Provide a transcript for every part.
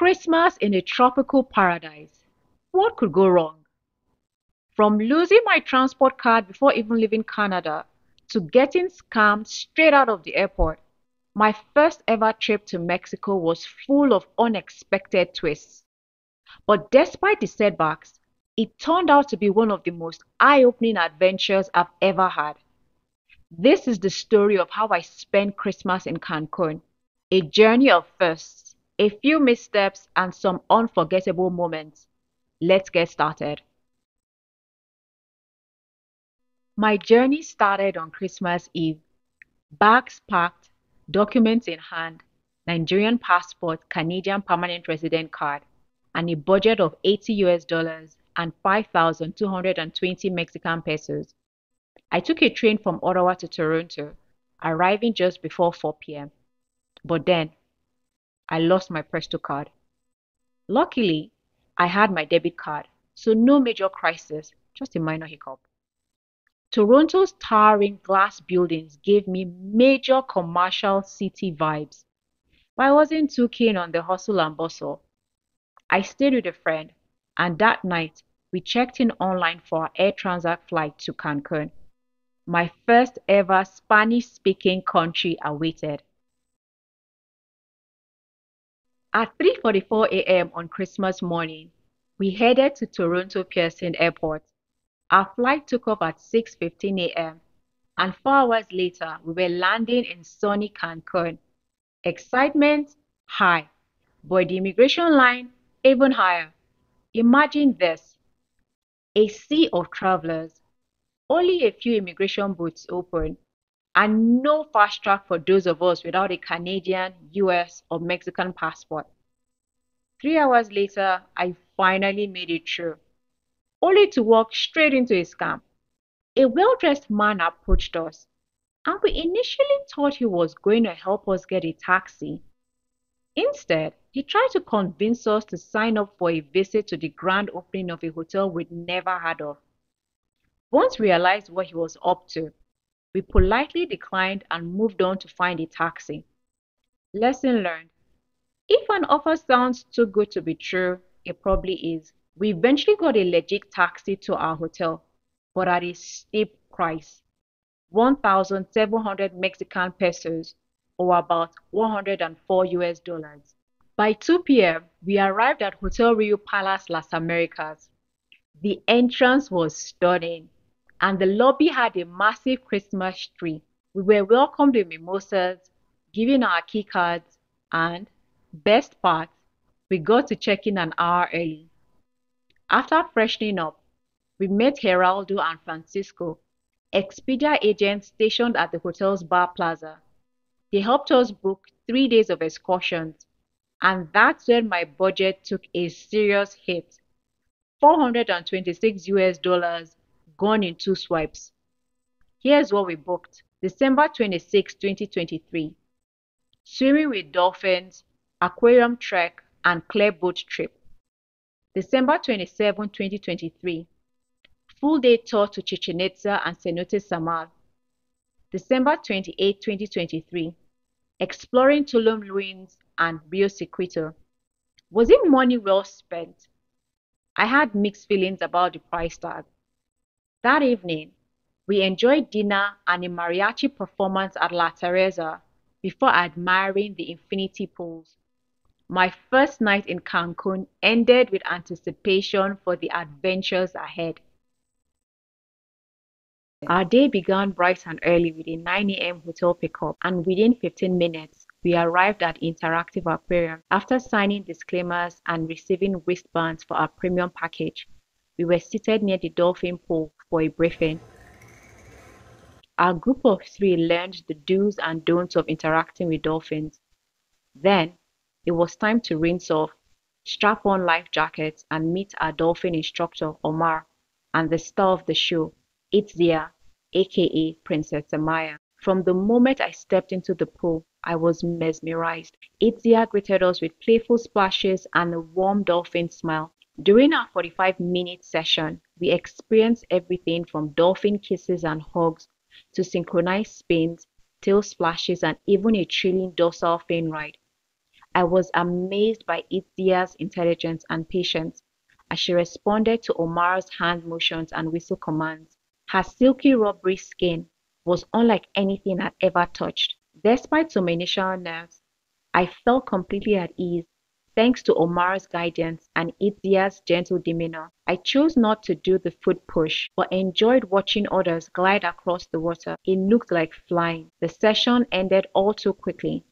Christmas in a tropical paradise. What could go wrong? From losing my transport card before even leaving Canada to getting scammed straight out of the airport, my first ever trip to Mexico was full of unexpected twists. But despite the setbacks, it turned out to be one of the most eye-opening adventures I've ever had. This is the story of how I spent Christmas in Cancun, a journey of firsts, a few missteps, and some unforgettable moments. Let's get started. My journey started on Christmas Eve. Bags packed, documents in hand, Nigerian passport, Canadian permanent resident card, and a budget of $80 and 5,220 Mexican pesos. I took a train from Ottawa to Toronto, arriving just before 4 p.m. But then, I lost my Presto card. Luckily, I had my debit card, so no major crisis, just a minor hiccup. Toronto's towering glass buildings gave me major commercial city vibes, but I wasn't too keen on the hustle and bustle. I stayed with a friend, and that night we checked in online for our Air Transat flight to Cancun. My first ever Spanish-speaking country awaited. At 3:44 a.m. on Christmas morning, we headed to Toronto Pearson Airport. Our flight took off at 6:15 a.m. and 4 hours later, we were landing in sunny Cancun. Excitement high, but the immigration line even higher. Imagine this, a sea of travelers, only a few immigration booths open, and no fast track for those of us without a Canadian, US, or Mexican passport. 3 hours later, I finally made it through, only to walk straight into a scam. A well-dressed man approached us, and we initially thought he was going to help us get a taxi. Instead, he tried to convince us to sign up for a visit to the grand opening of a hotel we'd never heard of. Once we realized what he was up to, we politely declined and moved on to find a taxi. Lesson learned. If an offer sounds too good to be true, it probably is. We eventually got a legit taxi to our hotel, but at a steep price. 1,700 Mexican pesos, or about $104. By 2 p.m., we arrived at Hotel Rio Palace Las Americas. The entrance was stunning, and the lobby had a massive Christmas tree. We were welcomed with mimosas, given our key cards, and, best part, we got to check in an hour early. After freshening up, we met Geraldo and Francisco, Expedia agents stationed at the hotel's bar plaza. They helped us book 3 days of excursions, and that's when my budget took a serious hit. $426 gone in 2 swipes. Here's what we booked. December 26, 2023. Swimming with dolphins, aquarium trek, and clear boat trip. December 27, 2023. Full day tour to Chichen Itza and Cenote Saamal. December 28, 2023. Exploring Tulum ruins and Rio Secreto. Was it money well spent? I had mixed feelings about the price tag. That evening, we enjoyed dinner and a mariachi performance at La Teresa before admiring the infinity pools. My first night in Cancun ended with anticipation for the adventures ahead. Our day began bright and early with a 9 a.m. hotel pickup, and within 15 minutes, we arrived at Interactive Aquarium. After signing disclaimers and receiving wristbands for our premium package, we were seated near the dolphin pool for a briefing. Our group of 3 learned the do's and don'ts of interacting with dolphins. Then, it was time to rinse off, strap on life jackets, and meet our dolphin instructor, Omar, and the star of the show, Itza, aka Princess Maya. From the moment I stepped into the pool, I was mesmerized. Itza greeted us with playful splashes and a warm dolphin smile. During our 45-minute session, we experienced everything from dolphin kisses and hugs to synchronized spins, tail splashes, and even a thrilling dorsal fin ride. I was amazed by Itzia's intelligence and patience as she responded to Omar's hand motions and whistle commands. Her silky rubbery skin was unlike anything I'd ever touched. Despite some initial nerves, I felt completely at ease thanks to Omar's guidance and Itzia's gentle demeanor. I chose not to do the foot push, but enjoyed watching others glide across the water. It looked like flying. The session ended all too quickly,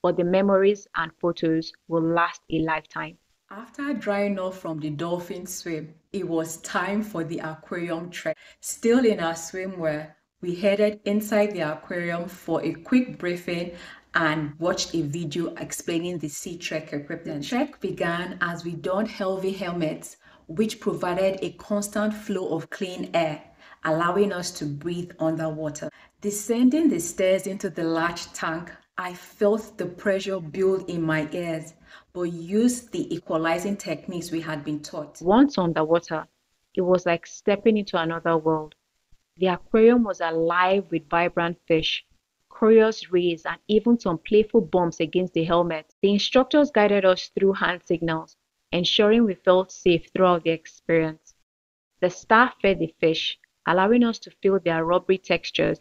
but the memories and photos will last a lifetime. After drying off from the dolphin swim, it was time for the aquarium trek. Still in our swimwear, we headed inside the aquarium for a quick briefing and watched a video explaining the sea trek equipment. The trek began as we donned heavy helmets, which provided a constant flow of clean air, allowing us to breathe underwater. Descending the stairs into the large tank, I felt the pressure build in my ears, but used the equalizing techniques we had been taught. Once underwater, it was like stepping into another world. The aquarium was alive with vibrant fish, curious rays, and even some playful bumps against the helmet. The instructors guided us through hand signals, ensuring we felt safe throughout the experience. The staff fed the fish, allowing us to feel their rubbery textures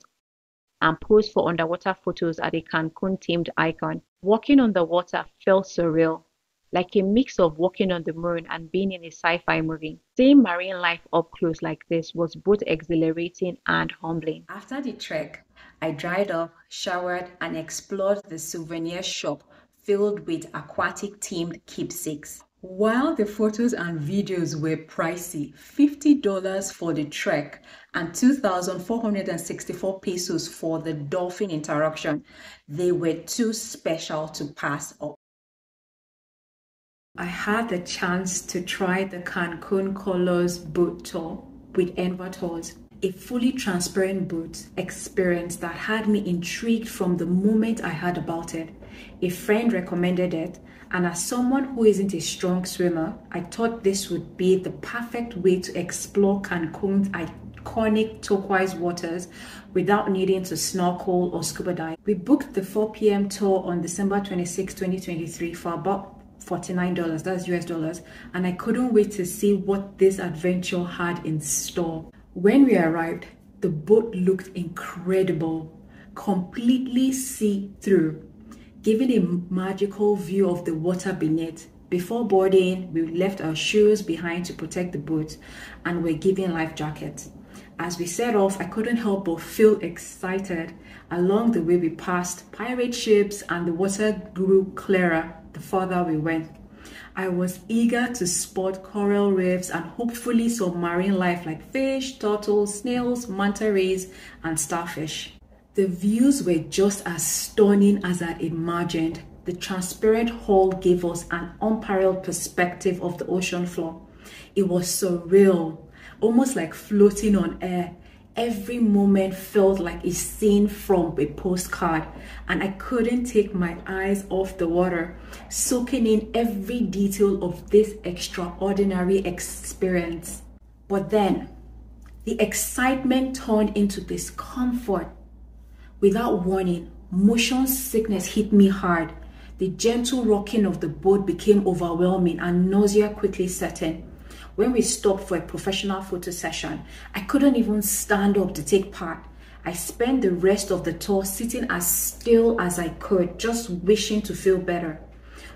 and pose for underwater photos at a Cancun-themed icon. Walking on the water felt surreal, like a mix of walking on the moon and being in a sci-fi movie. Seeing marine life up close like this was both exhilarating and humbling. After the trek, I dried off, showered, and explored the souvenir shop filled with aquatic-themed keepsakes. While the photos and videos were pricey, $50 for the trek and 2,464 pesos for the dolphin interaction, they were too special to pass up. I had the chance to try the Cancun Colors boat tour with Introvert, a fully transparent boat experience that had me intrigued from the moment I heard about it. A friend recommended it, and as someone who isn't a strong swimmer, I thought this would be the perfect way to explore Cancun's iconic turquoise waters without needing to snorkel or scuba dive. We booked the 4 p.m. tour on December 26, 2023 for about $49, that's US dollars, and I couldn't wait to see what this adventure had in store. When we arrived, the boat looked incredible, completely see-through, giving a magical view of the water beneath. Before boarding, we left our shoes behind to protect the boat and were given life jackets. As we set off, I couldn't help but feel excited. Along the way, we passed pirate ships and the water grew clearer the further we went. I was eager to spot coral reefs and hopefully some marine life like fish, turtles, snails, manta rays, and starfish. The views were just as stunning as I imagined. The transparent hull gave us an unparalleled perspective of the ocean floor. It was surreal, almost like floating on air. Every moment felt like a scene from a postcard, and I couldn't take my eyes off the water, soaking in every detail of this extraordinary experience. But then, the excitement turned into discomfort. Without warning, motion sickness hit me hard. The gentle rocking of the boat became overwhelming and nausea quickly set in. When we stopped for a professional photo session, I couldn't even stand up to take part. I spent the rest of the tour sitting as still as I could, just wishing to feel better.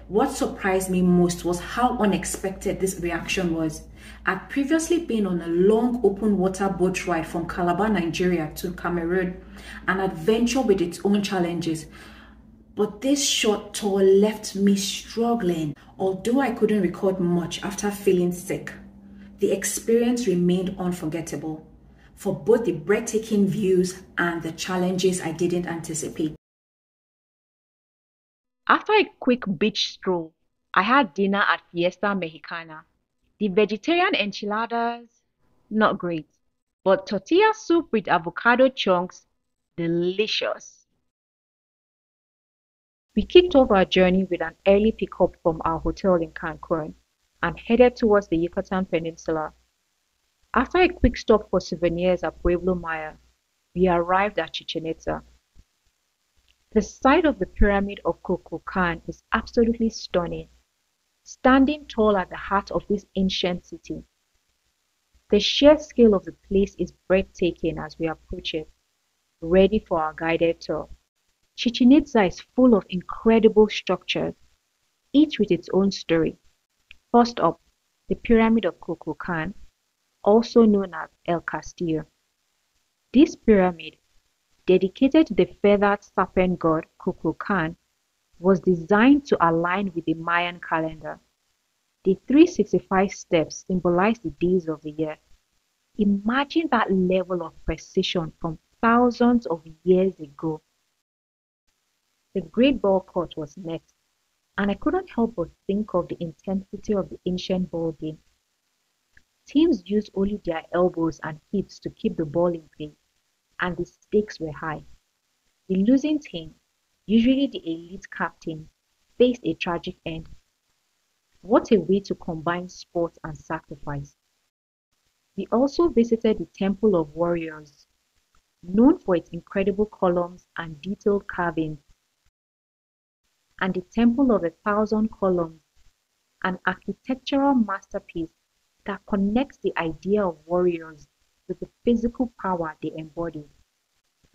What surprised me most was how unexpected this reaction was. I'd previously been on a long open water boat ride from Calabar, Nigeria to Cameroon, an adventure with its own challenges. But this short tour left me struggling. Although I couldn't record much after feeling sick, the experience remained unforgettable for both the breathtaking views and the challenges I didn't anticipate. After a quick beach stroll, I had dinner at Fiesta Mexicana. The vegetarian enchiladas, not great, but tortilla soup with avocado chunks, delicious. We kicked off our journey with an early pickup from our hotel in Cancun and headed towards the Yucatan Peninsula. After a quick stop for souvenirs at Pueblo Maya, we arrived at Chichen Itza. The site of the Pyramid of Kukulkan is absolutely stunning, standing tall at the heart of this ancient city. The sheer scale of the place is breathtaking as we approach it, ready for our guided tour. Chichen Itza is full of incredible structures, each with its own story. First up, the Pyramid of Kukulkan, also known as El Castillo. This pyramid, dedicated to the feathered serpent god Kukulkan, was designed to align with the Mayan calendar. The 365 steps symbolize the days of the year. Imagine that level of precision from thousands of years ago. The Great Ball Court was next, and I couldn't help but think of the intensity of the ancient ball game. Teams used only their elbows and hips to keep the ball in play, and the stakes were high. The losing team, usually the elite captain, faced a tragic end. What a way to combine sport and sacrifice. We also visited the Temple of Warriors, known for its incredible columns and detailed carvings, and the Temple of the Thousand Columns, an architectural masterpiece that connects the idea of warriors with the physical power they embody.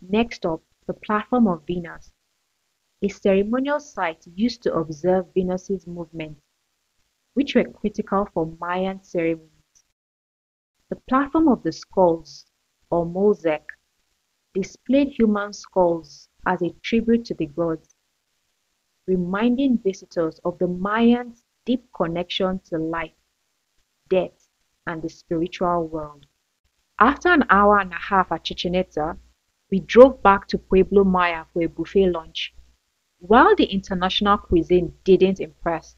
Next up, the Platform of Venus, a ceremonial site used to observe Venus's movements, which were critical for Mayan ceremonies. The Platform of the Skulls, or mosaic, displayed human skulls as a tribute to the gods, reminding visitors of the Mayans' deep connection to life, death, and the spiritual world. After an hour and a half at Chichen Itza, we drove back to Pueblo Maya for a buffet lunch. While the international cuisine didn't impress,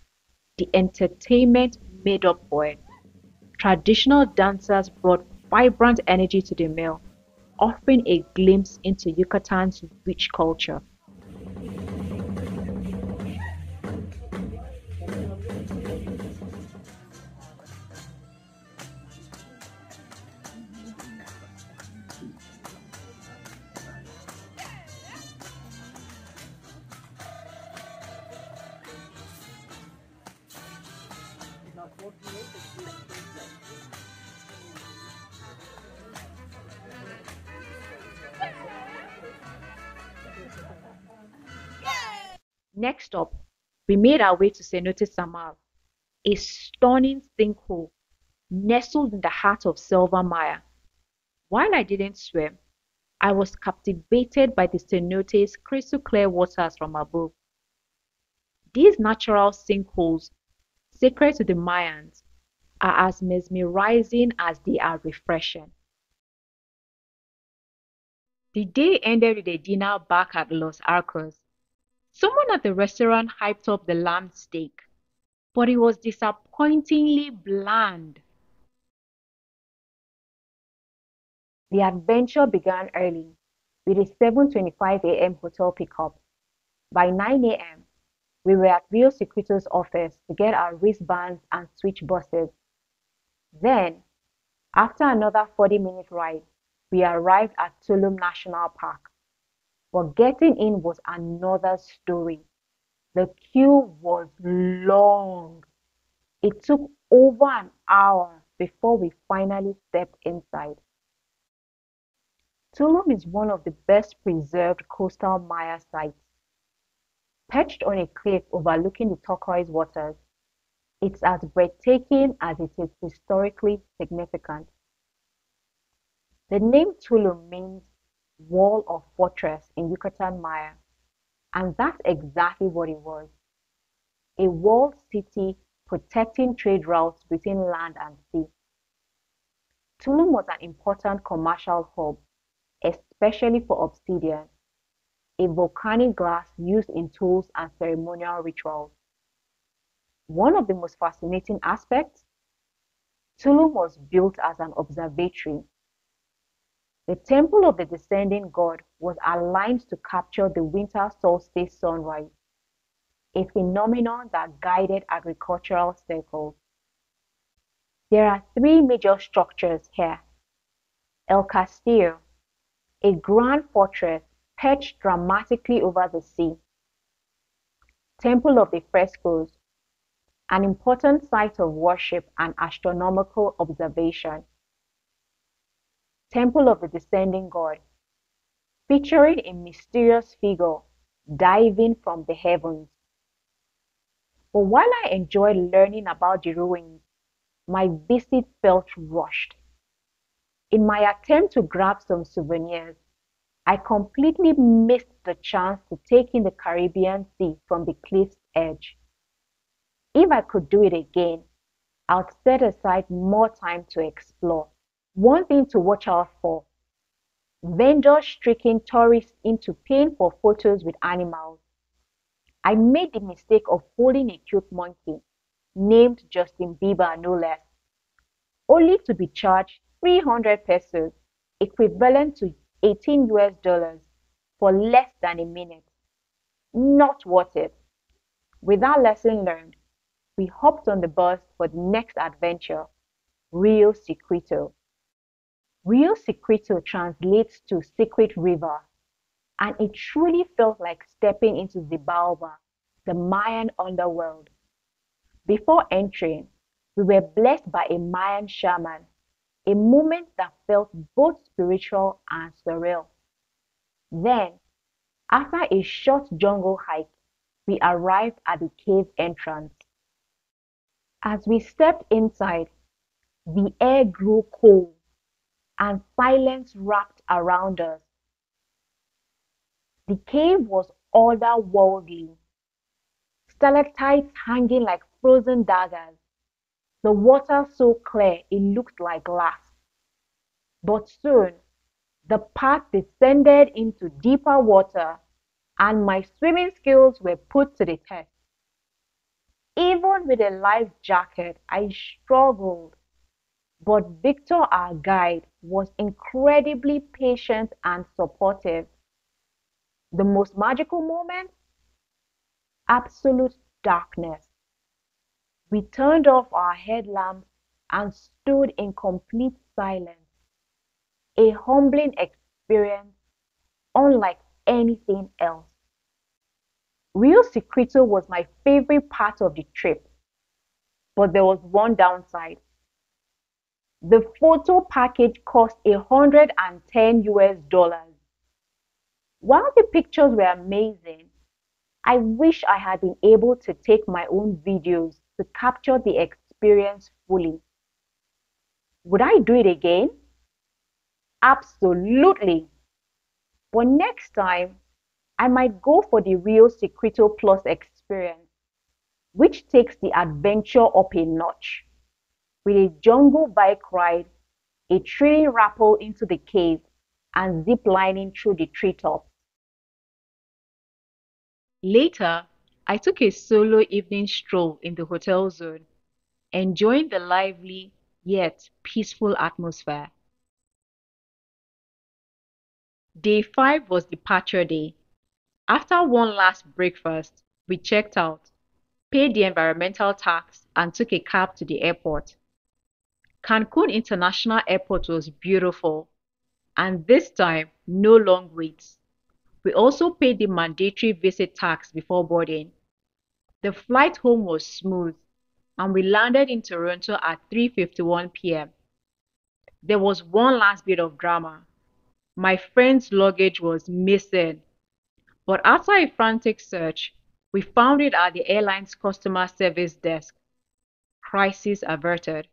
the entertainment made up for it. Traditional dancers brought vibrant energy to the meal, offering a glimpse into Yucatan's rich culture. Next up, we made our way to Cenote Saamal, a stunning sinkhole nestled in the heart of Selva Maya. While I didn't swim, I was captivated by the cenote's crystal clear waters from above. These natural sinkholes, sacred to the Mayans, are as mesmerizing as they are refreshing. The day ended with a dinner back at Los Arcos. Someone at the restaurant hyped up the lamb steak, but it was disappointingly bland. The adventure began early with a 7:25 a.m. hotel pickup. By 9 a.m., we were at Rio Secreto's office to get our wristbands and switch buses. Then, after another 40-minute ride, we arrived at Tulum National Park. But getting in was another story. The queue was long. It took over an hour before we finally stepped inside. Tulum is one of the best preserved coastal Maya sites. Perched on a cliff overlooking the turquoise waters, it's as breathtaking as it is historically significant. The name Tulum means wall or fortress in Yucatan Maya, and that's exactly what it was. A walled city protecting trade routes between land and sea. Tulum was an important commercial hub, especially for obsidian, a volcanic glass used in tools and ceremonial rituals. One of the most fascinating aspects, Tulum was built as an observatory. The temple of the descending god was aligned to capture the winter solstice sunrise, a phenomenon that guided agricultural circles. There are three major structures here. El Castillo, a grand fortress perched dramatically over the sea. Temple of the Frescoes, an important site of worship and astronomical observation. Temple of the Descending God, featuring a mysterious figure diving from the heavens. But while I enjoyed learning about the ruins, my visit felt rushed. In my attempt to grab some souvenirs, I completely missed the chance to take in the Caribbean Sea from the cliff's edge. If I could do it again, I'd set aside more time to explore. One thing to watch out for: vendors tricking tourists into paying for photos with animals. I made the mistake of holding a cute monkey, named Justin Bieber no less, only to be charged 300 pesos, equivalent to 18 US dollars, for less than a minute. Not worth it. With that lesson learned, we hopped on the bus for the next adventure, Rio Secreto. Rio Secreto translates to Secret River, and it truly felt like stepping into Xibalba, the Mayan underworld. Before entering, we were blessed by a Mayan shaman, a moment that felt both spiritual and surreal. Then, after a short jungle hike, we arrived at the cave entrance. As we stepped inside, the air grew cold and silence wrapped around us. The cave was otherworldly, stalactites hanging like frozen daggers, the water so clear it looked like glass. But soon, the path descended into deeper water, and my swimming skills were put to the test. Even with a life jacket, I struggled. But Victor, our guide, was incredibly patient and supportive. The most magical moment? Absolute darkness. We turned off our headlamps and stood in complete silence. A humbling experience unlike anything else. Rio Secreto was my favorite part of the trip, but there was one downside. The photo package cost 110 US dollars. While the pictures were amazing, I wish I had been able to take my own videos to capture the experience fully. Would I do it again? Absolutely. But next time, I might go for the Rio Secreto Plus experience, which takes the adventure up a notch, with a jungle bike ride, a thrilling rappel into the cave, and zip lining through the treetops. Later, I took a solo evening stroll in the hotel zone, enjoying the lively yet peaceful atmosphere. Day 5 was departure day. After one last breakfast, we checked out, paid the environmental tax, and took a cab to the airport. Cancun International Airport was beautiful, and this time, no long waits. We also paid the mandatory visit tax before boarding. The flight home was smooth, and we landed in Toronto at 3:51 p.m. There was one last bit of drama. My friend's luggage was missing, but after a frantic search, we found it at the airline's customer service desk. Crisis averted.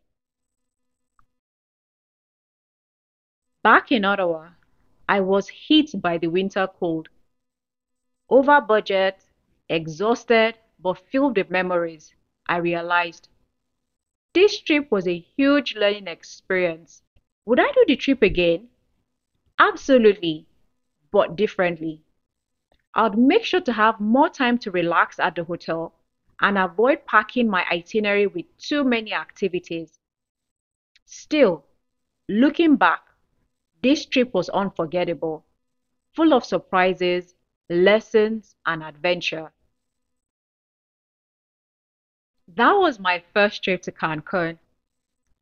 Back in Ottawa, I was hit by the winter cold. Over budget, exhausted, but filled with memories, I realized this trip was a huge learning experience. Would I do the trip again? Absolutely, but differently. I'd make sure to have more time to relax at the hotel and avoid packing my itinerary with too many activities. Still, looking back, this trip was unforgettable, full of surprises, lessons, and adventure. That was my first trip to Cancun.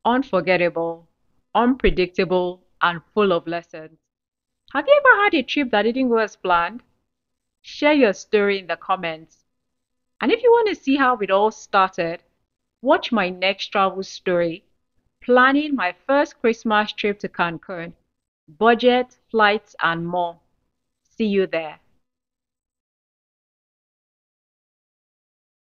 Unforgettable, unpredictable, and full of lessons. Have you ever had a trip that didn't go as planned? Share your story in the comments. And if you want to see how it all started, watch my next travel story, planning my first Christmas trip to Cancun, budget, flights, and more. See you there.